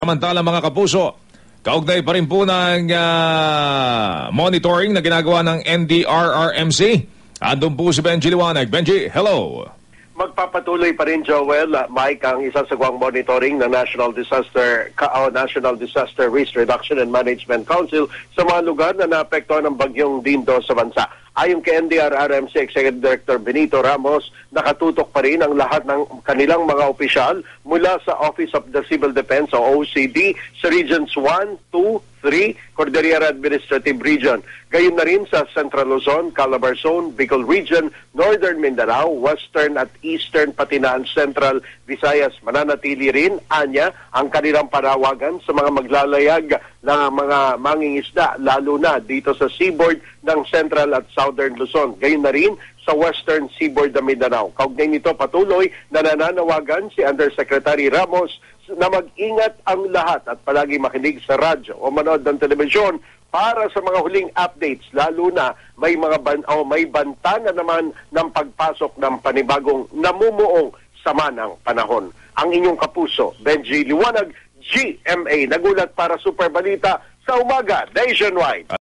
Samantala mga kapuso, kaugnay pa rin po ng monitoring na ginagawa ng NDRRMC. Andun po si Benji Liwanag. Benji, hello! Magpapatuloy pa rin, Joel, Mike, ang isasagawang monitoring ng National Disaster Risk Reduction and Management Council sa mga lugar na naapektuhan ng bagyong Dindo sa bansa. Ayon kay NDRRMC Executive Director Benito Ramos, nakatutok pa rin ang lahat ng kanilang mga opisyal mula sa Office of the Civil Defense o OCD sa Regions 1, 2, 3, Cordillera Administrative Region. Gayon na rin sa Central Luzon, Calabarzon, Bicol Region, Northern Mindanao, Western at Eastern pati na ang Central Visayas. Mananatili rin, anya, ang kanilang panawagan sa mga maglalayag na mga mangingisda, lalo na dito sa seaboard ng Central at Southern Luzon. Gayon na rin sa Western Seaboard ng Mindanao. Kaugnay nito patuloy na nananawagan si Undersecretary Ramos na mag-ingat ang lahat at palagi makinig sa radyo o manood ng telebisyon para sa mga huling updates, lalo na may mga may banta na naman ng pagpasok ng panibagong namumuong sama ng panahon. Ang inyong kapuso, Benji Liwanag, GMA, nagulat para Super Balita sa umaga nationwide.